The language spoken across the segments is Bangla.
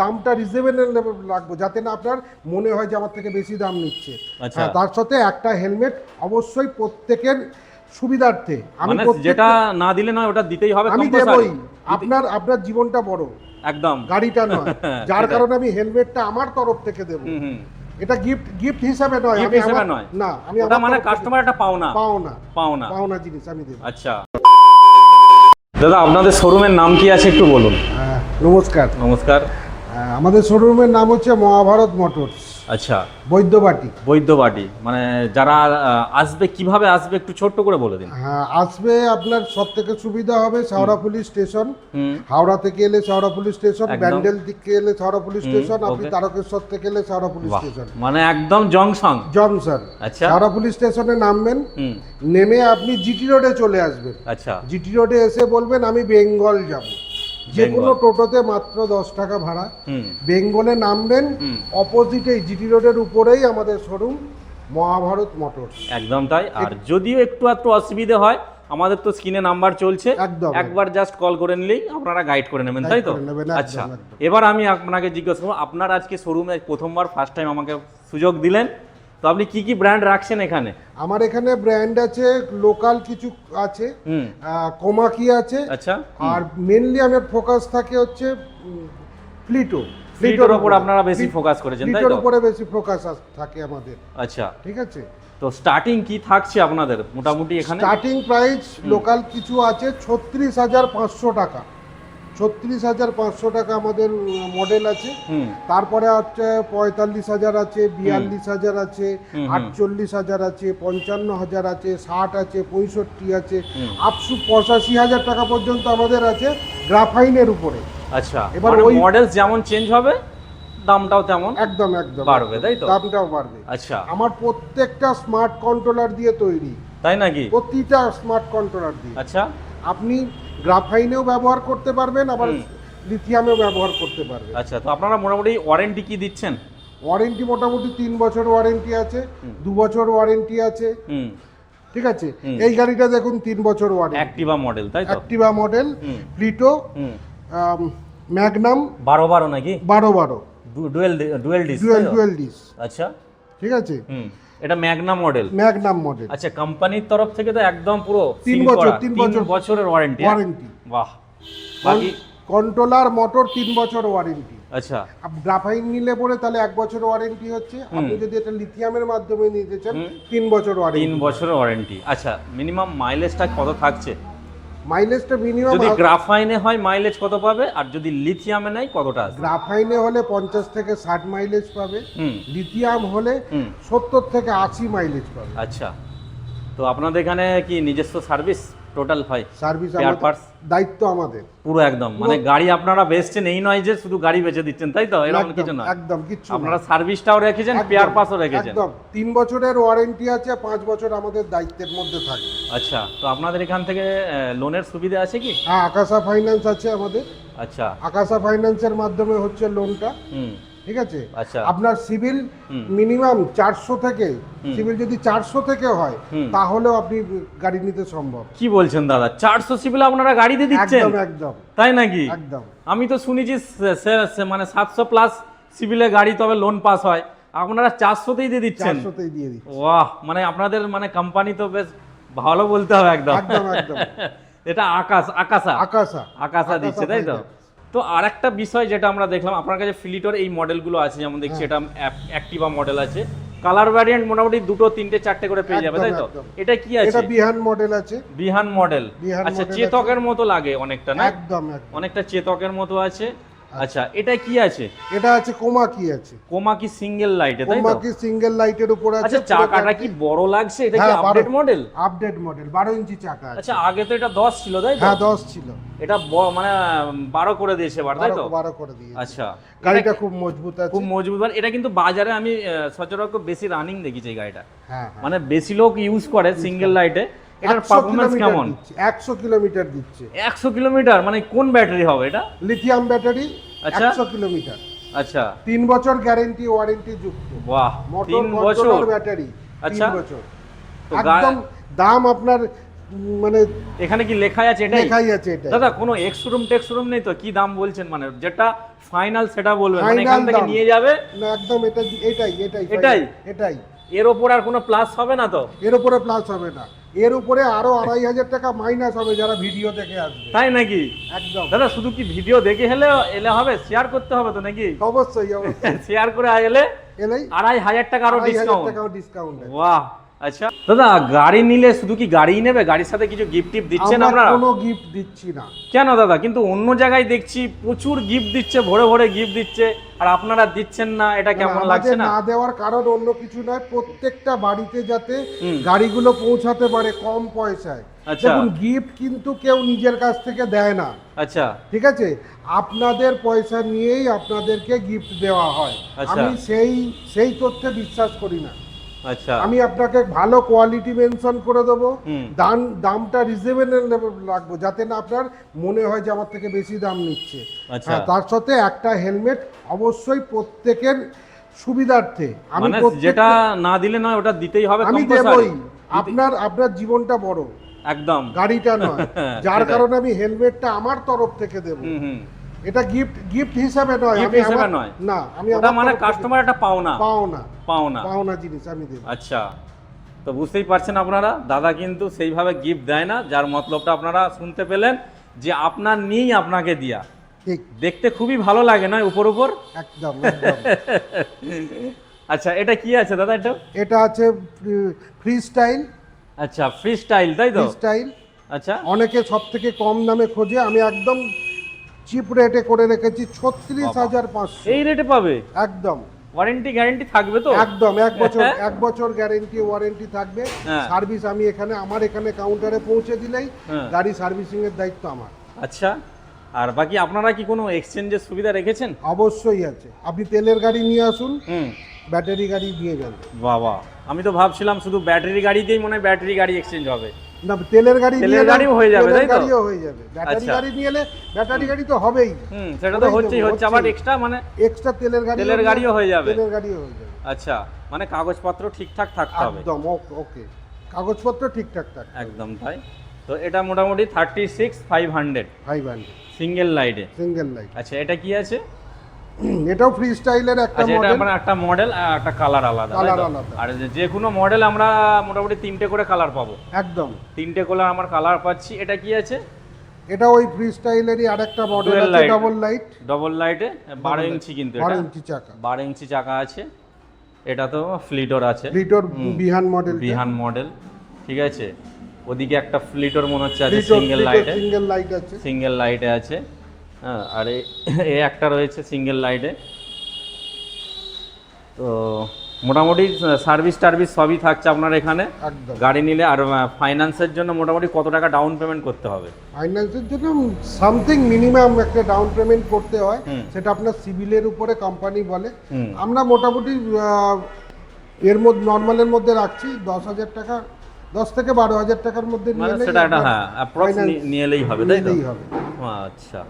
দামটা রিজনেবল রাখবো, যাতে না আপনার মনে হয় যে আমার থেকে বেশি দাম নিচ্ছে। আচ্ছা। তার সাথে একটা হেলমেট অবশ্যই প্রত্যেকের সুবিধার্থে আমি মানে যেটা না দিলে নয়, ওটা দিতেই হবে, আমি কম্পালসারি। দেবই। আপনার জীবনটা বড়, একদম গাড়িটা নয়। যার সেটাই। কারণে আমি হেলমেটটা আমার তরফ থেকে দেবো। হুম। এটা গিফট হিসাবে নয়, Gift আমি হিসেবে আমার নয়। না, আমি ওটা আমার মানে তরফ থেকে কাস্টমার একটা পাওনা পাওনা পাওনা। জিনিস আমি দেবো। আচ্ছা দাদা, আপনাদের শোরুমের নাম কি আছে একটু বলুন। নমস্কার। নমস্কার। আমাদের শোরুমের নাম হচ্ছে মহাভারত মোটরস, আচ্ছা, বৈদ্যবাটি। বৈদ্যবাটি। মানে যারা আসবে কিভাবে আসবে একটু ছোট্ট করে বলে দিন। হ্যাঁ, আসবে আপনার সব থেকে সুবিধা হবে শাওড়া পুলিশ স্টেশন। হুম। হাওড়া থেকে এলে শাওড়া পুলিশ স্টেশন, একদম। ব্যান্ডেল থেকে এলে শাওড়া পুলিশ স্টেশন, আপনি ওকে। তারকেশ্বর থেকে এলে শাওড়া পুলিশ বাহ, স্টেশন। মানে একদম জংশন। জংশন। আচ্ছা। শাওড়া পুলিশ স্টেশনে নামবেন, হুম। নেমে আপনি জিটি রোডে চলে আসবেন। আচ্ছা। জিটি রোডে এসে বলবেন আমি বেঙ্গল যাব। যে কোনো বেঙ্গল। টোটোতে মাত্র 10 টাকা ভাড়া। হুম। বেঙ্গলে নামবেন, হুম। অপোজিটেই জিটি রোডের উপরেই আমাদের শোরুম মহাভারত মোটরস। একদম তাই। আর যদিও একটু অসুবিধে হয়, আমাদের তো স্ক্রিনে নাম্বার চলছে, একদম। একবার জাস্ট কল করে নিলেই আপনারা গাইড করে নেবেন, তাই তো? করে নেবেন, একদম, আচ্ছা, একদম। এবার আমি আপনাকে জিজ্ঞেস করবো, আপনার আজকে শোরুমে প্রথমবার ফার্স্ট টাইম আমাকে সুযোগ দিলেন, তো আপনি কি কি ব্র্যান্ড রাখছেন এখানে? আমার এখানে ব্র্যান্ড আছে, লোকাল কিছু আছে, হুম। কোমাকি আছে। আচ্ছা। আর মেনলি আমার ফোকাস থাকে হচ্ছে প্লিটো। ফ্লিটোর ওপর আপনারা বেশি ফোকাস করেছেন, তাই প্লিটোর তো? উপরে বেশি ফোকাস থাকে আমাদের। আচ্ছা, ঠিক আছে। তো স্টার্টিং কি থাকছে আপনাদের মোটামুটি এখানে? স্টার্টিং প্রাইস লোকাল কিছু আছে 36,500 টাকা। 36,500 টাকা আমাদের মডেল আছে। হুম। তারপরে হচ্ছে 45,000 আছে, 42,000 আছে, 48,000 আছে, 55,000 আছে, 60 আছে, 65 আছে, আপ টু 85,000 টাকা পর্যন্ত আমাদের আছে গ্রাফাইনের উপরে। আচ্ছা, এবার এবার ওই মডেল যেমন চেঞ্জ হবে দামটাও তেমন একদম বাড়বে, তাই তো? দামটাও বাড়বে। আচ্ছা, আমার প্রত্যেকটা স্মার্ট কন্ট্রোলার দিয়ে তৈরি, তাই নাকি? প্রতিটা স্মার্ট কন্ট্রোলার দিয়ে। আচ্ছা। আপনি গ্রাফাইনেও ব্যবহার করতে পারবেন, আবার লিথিয়ামেও ব্যবহার করতে পারবেন। আচ্ছা, তো আপনারা মোটামুটি ওয়ারেন্টি কি দিচ্ছেন? ওয়ারেন্টি মোটামুটি 3 বছর ওয়ারেন্টি আছে, 2 বছর ওয়ারেন্টি আছে। হুম। ঠিক আছে। এই গাড়িটা দেখুন 3 বছর ওয়ারেন্টি, অ্যাক্টিভা মডেল, তাই তো? অ্যাক্টিভা মডেল, প্লিটো, হুম। ম্যাগনাম 12 নাকি? 12 ডুয়েল ডিস। Dual disc. আচ্ছা। ঠিক আছে। এটা ম্যাগনা মডেল। Magnum model. আচ্ছা, কোম্পানির তরফ থেকে তো একদম পুরো 3 বছর, 3 3 বছর বছরের ওয়ারেন্টি। ওয়ারেন্টি। বাহ। বাকি কন্ট্রোলার মোটর 3 বছর ওয়ারেন্টি। আচ্ছা। গ্রাফাইন নিলে পরে তাহলে 1 বছর ওয়ারেন্টি হচ্ছে। আপনি যদি এটা লিথিয়ামের মাধ্যমে নিতে চান 3 বছর ওয়ারেন্টি। 3 বছরের ওয়ারেন্টি। আচ্ছা, মিনিমাম মাইলেজটা কত থাকছে? মাইলেজটা মিনিমাম, যদি গ্রাফাইনে হয় মাইলেজ কত পাবে, আর যদি লিথিয়ামে নেয় কতটা আসবে? গ্রাফাইনে হলে 50 থেকে 60 মাইলেজ পাবে, লিথিয়াম হলে 70 থেকে 80 মাইলেজ পাবে। আচ্ছা, তো আপনাদের এখানে কি নিজস্ব সার্ভিস টোটাল হয়? সার্ভিস স্পেয়ার পার্টস দায়িত্ব আমাদের পুরো একদম, মানে গাড়ি আপনারা বেচছেন এই নয় যে শুধু গাড়ি বেচে দিচ্ছেন, তাই তো? এরকম কিছু নয়, একদম কিছু আপনারা সার্ভিসটাও রেখেছেন, স্পেয়ার পার্টসও রেখেছেন। একদম 3 বছরের ওয়ারেন্টি আছে, 5 বছর আমাদের দায়িত্বের মধ্যে থাকবে। আচ্ছা, তো আপনাদের এখান থেকে লোনের সুবিধা আছে কি? হ্যাঁ, আকাশা ফাইন্যান্স আছে আমাদের। আচ্ছা। আকাশা ফাইন্যান্সের মাধ্যমে হচ্ছে লোনটা। হুম। ঠিক আছে। আচ্ছা। আপনার সিভিল মিনিমাম 400 থেকে, সিভিল যদি 400 থেকে হয় তাহলেও আপনি গাড়ি নিতে সম্ভব। কি বলছেন দাদা, 400 সিভিল আপনারা গাড়িতে দিচ্ছেন? একদম একদম তাই নাকি? একদম। আমি তো শুনেছি মানে 700 প্লাস সিভিলে গাড়ি তবে লোন পাস হয়, আপনারা 400তেই দিয়ে দিচ্ছেন? 400তেই দিয়ে দিচ্ছি। বাহ, মানে আপনাদের মানে কোম্পানি তো বেশ ভালো বলতে হবে একদম। একদম একদম এটা আকাশা আকাশা দিচ্ছে, তাই তো? তো আর একটা বিষয় যেটা আমরা দেখলাম, আপনার কাছে ফ্লিটোর এই মডেলগুলো আছে, যেমন দেখছি এটা অ্যাক্টিভা মডেল আছে, কালার ভ্যারিয়েন্ট মোটামুটি 2, 3, 4টে করে পেয়ে যাবে, তাই তো? এটা কি আছে? এটা বিহান মডেল আছে। বিহান মডেল। আচ্ছা, চেতকের মতো লাগে অনেকটা, না? একদম অনেকটা চেতকের মতো আছে। আচ্ছা, এটা কি আছে? এটা আছে কোমাকি আছে। কোমাকি সিঙ্গেল লাইটে, তাই তো? কোমাকি সিঙ্গেল লাইটের উপর আছে। আচ্ছা, চাকাটা কি বড় লাগছে? এটা কি আপডেট মডেল? আপডেট মডেল, 12 ইঞ্চি চাকা আছে। আচ্ছা, আগে তো এটা 10 ছিল, তাই তো? হ্যাঁ, 10 ছিল। এটা মানে 12 করে দিয়েছে এবার, তাই তো? 12 করে দিয়েছে। আচ্ছা, গাড়িটা খুব মজবুত আছে, খুব মজবুত। এটা কিন্তু বাজারে আমি সচরাচর বেশি রানিং দেখেছি এই গাড়িটা। হ্যাঁ, মানে বেশি লোক ইউজ করে সিঙ্গেল লাইটে। এটার পারফরম্যান্স কেমন? 100 কিলোমিটার দিচ্ছে। 100 কিলোমিটার? মানে কোন ব্যাটারি হবে এটা? Lithium battery. আচ্ছা। 100 কিলোমিটার। আচ্ছা, 3 বছর গ্যারান্টি ওয়ারেন্টি যুক্ত। বাহ, 3 বছর ব্যাটারি। আচ্ছা, 3 বছর। তো একদম দাম আপনার মানে এখানে কি লেখাই আছে এটাই? লেখাই আছে এটা। দাদা কোনো এক্স শোরুম টেক্স শোরুম নেই তো? কি দাম বলছেন মানে যেটা ফাইনাল সেটা বলবেন, মানে এখান Final থেকে দাম। নিয়ে যাবে না একদম এটা এটাই এটাই এটাই? এটাই। এর ওপর আর কোনো প্লাস হবে না তো? এর উপরে প্লাস হবে না, এর উপরে আরো 2,500 টাকা মাইনাস হবে যারা ভিডিও দেখে আসবে। তাই নাকি? একদম দাদা শুধু কি ভিডিও দেখে এলে হবে, শেয়ার করতে হবে তো নাকি? অবশ্যই অবশ্যই। শেয়ার করে এলে এলেই 2,500 টাকা আরো 2,500 ডিসকাউন্ট। টাকাও ডিসকাউন্ট। বাহ, আচ্ছা দাদা গাড়ি নিলে শুধু কি গাড়িই নেবে, গাড়ির সাথে কিছু গিফট টিপ দিচ্ছেন আমরা আপনারা? কোনো গিফট দিচ্ছি না। কেন দাদা? কিন্তু অন্য জায়গায় দেখছি প্রচুর গিফট দিচ্ছে, ভরে ভরে গিফট দিচ্ছে, আর আপনারা দিচ্ছেন না, এটা কেমন লাগছে না? না দেওয়ার কারণ অন্য কিছু নয়, প্রত্যেকটা বাড়িতে যাতে হুম। গাড়িগুলো পৌঁছাতে পারে কম পয়সায়। আচ্ছা। দেখুন গিফট কিন্তু কেউ নিজের কাছ থেকে দেয় না, আচ্ছা ঠিক আছে? আপনাদের পয়সা নিয়েই আপনাদেরকে গিফট দেওয়া হয়। আচ্ছা। আমি সেই তথ্যে বিশ্বাস করি না। আচ্ছা আমি আপনাকে ভালো কোয়ালিটি মেনশন করে দেবো, হুম। দামটা রিজনেবল রাখবো যাতে না আপনার মনে হয় যে আমার থেকে বেশি দাম নিচ্ছে। আচ্ছা। হ্যাঁ, তার সাথে একটা হেলমেট অবশ্যই প্রত্যেকের সুবিধার্থে আমি মানে যেটা না দিলে নয় ওটা দিতেই হবে আমি compulsory? দেবই। আপনার জীবনটা বড়, একদম গাড়িটা নয়, যার সেটাই। কারণে আমি হেলমেটটা আমার তরফ থেকে দেবো। হুম হুম। এটা গিফট হিসাবে নয়, Gift আমি হিসেবে আমার নয়। না, আমি ওটা আমার মানে তরফ থেকে কাস্টমার একটা পাওনা পাওনা পাওনা। পাওনা জিনিস আমি দেবো। আচ্ছা, তো বুঝতেই পারছেন আপনারা, দাদা কিন্তু সেইভাবে গিফট দেয় না, যার মতলবটা আপনারা শুনতে পেলেন যে আপনার নিয়েই আপনাকে দিয়া। ঠিক, দেখতে খুবই ভালো লাগে নয় উপর উপর? একদম একদম। আচ্ছা এটা কি আছে দাদা? এটা আছে ফ্রি স্টাইল। আচ্ছা ফ্রি স্টাইল, তাই তো? ফ্রি স্টাইল আচ্ছা অনেকে সব থেকে কম দামে খোঁজে, আমি একদম চিপ রেটে করে রেখেছি 36,500। এই রেটে পাবে? একদম ওয়ারেন্টি গ্যারেন্টি থাকবে তো? একদম 1 বছর গ্যারেন্টি ওয়ারেন্টি থাকবে। হ্যাঁ। সার্ভিস আমি আমার এখানে কাউন্টারে পৌঁছে দিলেই হ্যাঁ। গাড়ি সার্ভিসিং এর দায়িত্ব আমার। আচ্ছা, আর বাকি আপনারা কি কোনো এক্সচেঞ্জের সুবিধা রেখেছেন? অবশ্যই আছে, আপনি তেলের গাড়ি নিয়ে আসুন, হুম। ব্যাটারি গাড়ি নিয়ে যান। বাবা, আমি তো ভাবছিলাম শুধু ব্যাটারি গাড়ি দিয়েই মনে হয় ব্যাটারি গাড়ি এক্সচেঞ্জ হবে। না, তেলের গাড়ি তেলের নিয়ে এলে গাড়িও হয়ে যাবে, তেলের তাই তো? গাড়িও হয়ে যাবে। ব্যাটারি আচ্ছা। গাড়ি নিয়ে এলে ব্যাটারি গাড়ি তো হবেই। হুম, সেটা তো ওটাই হচ্ছে আবার এক্সট্রা মানে এক্সট্রা তেলের গাড়িও হয়ে যাবে। তেলের গাড়িও হয়ে যাবে। আচ্ছা, মানে কাগজপত্র ঠিকঠাক থাকতে হবে। একদম ওকে, কাগজপত্র ঠিকঠাক থাকবে। একদম তাই। তো এটা মোটামুটি 36,500 500 সিঙ্গেল লাইটে। Single light. আচ্ছা এটা কি আছে? এটাও ফ্রি স্টাইলের একটা আচ্ছা এটা মডেল। মানে একটা মডেল আর একটা কালার আলাদা, তাই কালার তো? আলাদা। আর যে কোনো মডেল আমরা মোটামুটি 3টে করে কালার পাবো। একদম, 3টে করে আমার কালার পাচ্ছি। এটা কি আছে? এটা ওই ফ্রি স্টাইলেরই আরেকটা মডেল Dual আছে, light। Double light. ডবল লাইটে 12 ইঞ্চি কিন্তু 12 এটা। ইঞ্চি চাকা। 12 ইঞ্চি চাকা আছে। এটা তো ফ্লিটোর আছে। লিটর বিহান মডেল। বিহান মডেল, ঠিক আছে। ওদিকে একটা ফ্লিটোর মনে হচ্ছে আছে সিঙ্গেল লাইটে। সিঙ্গেল লাইট আছে। সিঙ্গেল লাইটে আছে। হ্যাঁ, আর এ একটা রয়েছে সিঙ্গেল লাইটে। তো মোটামুটি সার্ভিস টার্ভিস সবই থাকছে আপনার এখানে একদম। গাড়ি নিলে। আর ফাইন্যান্সের জন্য মোটামুটি কত টাকা ডাউন পেমেন্ট করতে হবে? ফাইন্যান্সের জন্য সামথিং মিনিমাম একটা ডাউন পেমেন্ট করতে হয়, হুম। সেটা আপনার সিভিলের উপরে কোম্পানি বলে। হুম। আমরা মোটামুটি এর মধ্যে নর্মালের মধ্যে রাখছি 10,000 টাকা, 10 থেকে 12,000 টাকার মধ্যে মানে নিয়ে সেটা একটা হ্যাঁ অ্যাপ্রক্স নিয়ে এলেই হবে, তাই তো? হবে। আচ্ছা,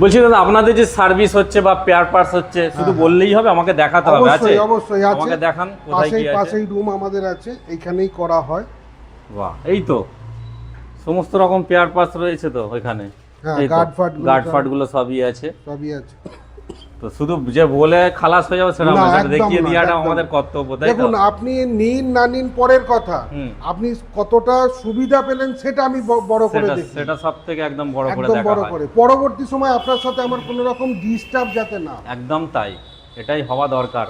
বলছি দাদা আপনাদের যে সার্ভিস হচ্ছে বা পেয়ার পার্টস হচ্ছে শুধু বললেই হবে? আমাকে দেখাতে হবে? আছে? অবশ্যই অবশ্যই আছে। আমাকে দেখান কোথায় কি আছে। পাশেই রুম আমাদের আছে, এইখানেই করা হয়। বাহ, এই তো সমস্ত রকম পেয়ার পার্টস রয়েছে তো ওইখানে? হ্যাঁ, এই তো, গার্ড ফার্ট গুলো সবই আছে। সবই আছে। তো শুধু যে বলে খালাস হয়ে যাবে সেটা না, না, সেটা একদম দেখিয়ে না, দেওয়াটা একদম। আমাদের কর্তব্য, তাই তো? দেখুন আপনি নিন না নিন পরের কথা, হুম। আপনি কতটা সুবিধা পেলেন সেটা আমি বড় করে সেটা দেখি। সেটা সব থেকে একদম বড় করে একদম দেখা বড় হয়। করে পরবর্তী সময় আপনার সাথে আমার কোনো রকম ডিস্টার্ব যাতে না হয়। একদম তাই, এটাই হওয়া দরকার।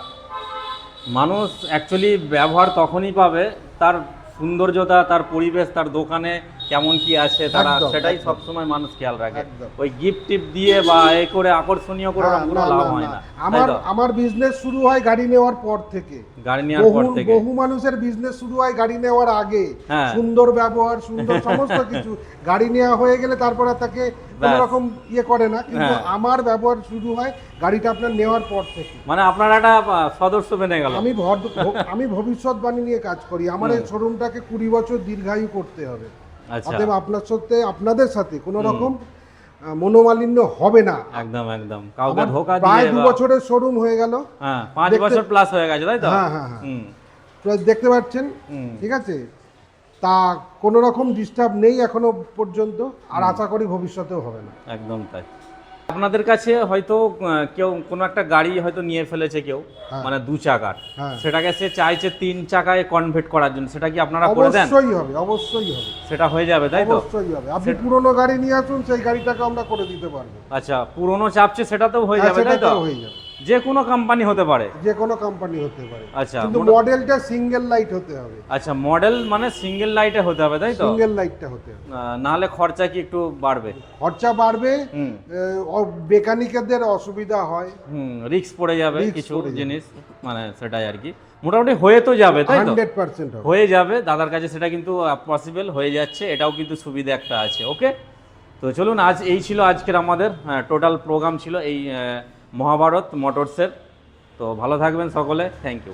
মানুষ অ্যাকচুয়ালি ব্যবহার তখনই পাবে তার সৌন্দর্যতা, তার পরিবেশ, তার দোকানে কেমন কি আছে তারা একদম, সেটাই একদম। সবসময় মানুষ খেয়াল রাখে। একদম। ওই গিফট টিপ দিয়ে বা এ করে আকর্ষণীয় করে হ্যাঁ, কোনো না, লাভ না, হয় না। না, তাই তো? আমার বিজনেস শুরু হয় গাড়ি নেওয়ার পর থেকে। গাড়ি নেওয়ার পর থেকে বহু মানুষের বিজনেস শুরু হয় গাড়ি নেওয়ার আগে। হ্যাঁ। সুন্দর ব্যবহার, সুন্দর সমস্ত কিছু, গাড়ি নেওয়া হয়ে গেলে তারপর আর তাকে কোনো ব্যাস। রকম ইয়ে করে না, কিন্তু হ্যাঁ। আমার ব্যবহার শুরু হয় গাড়িটা আপনার নেওয়ার পর থেকে। মানে আপনার একটা সদস্য বেনে গেল। আমি ভবিষ্যৎবাণী নিয়ে কাজ করি। আমার এই শোরুমটাকে 20 বছর দীর্ঘায়ু করতে হবে। আচ্ছা, অতএব আপনাদের সাথে কোনো রকম মনোমালিন্য হবে না। একদম একদম কাউকে আমার ধোকা প্রায় দিয়ে 2 বছরের শোরুম হয়ে গেল। হ্যাঁ 5 বছর প্লাস হয়ে গেছে, তাই তো? হ্যাঁ হ্যাঁ হ্যাঁ, হুম তো দেখতে পাচ্ছেন, হুম। ঠিক আছে। তা কোনো রকম ডিস্টার্ব নেই এখনো পর্যন্ত, আর আশা করি ভবিষ্যতেও হবে না। একদম তাই। আপনাদের কাছে হয়তো কেউ কোনো একটা গাড়ি হয়তো নিয়ে ফেলেছে কেউ, হ্যাঁ। মানে 2 চাকার, হ্যাঁ। সেটাকে সে চাইছে 3 চাকায় কনভার্ট করার জন্য, সেটা কি আপনারা করে দেন? অবশ্যই হবে, অবশ্যই হবে, সেটা হয়ে যাবে তাই তো? অবশ্যই হবে। আপনি পুরনো গাড়ি নিয়ে আসুন, সেই গাড়িটাকে আমরা করে দিতে পারবো। আচ্ছা, পুরনো চাপছে সেটাতেও হয়ে হ্যাঁ, যাবে তাই তো? সেটাতেও হয়ে যাবে। যে কোনো কোম্পানি হতে পারে? যে কোনো কোম্পানি হতে পারে, আচ্ছা, কিন্তু মডেলটা সিঙ্গেল লাইট হতে হবে। আচ্ছা, মডেল মানে সিঙ্গেল লাইটে হতে হবে তাই তো? সিঙ্গেল লাইটটা হতে হবে, নাহলে খরচা কি একটু বাড়বে? খরচা বাড়বে, হুম মেকানিকদের অসুবিধা হয়, রিস্ক পড়ে যাবে Risk কিছু পড়ে যাবে। জিনিস, মানে সেটাই আর কি। মোটামুটি হয়ে তো যাবে তাই তো? 100% হবে। হয়ে যাবে, দাদার কাছে সেটা কিন্তু পসিবল হয়ে যাচ্ছে, এটাও কিন্তু সুবিধা একটা আছে। ওকে, তো চলুন, আজ এই ছিল আজকের আমাদের টোটাল প্রোগ্রাম ছিল এই মহাভারত মোটরসের। তো ভালো থাকবেন সকলে, থ্যাংক ইউ।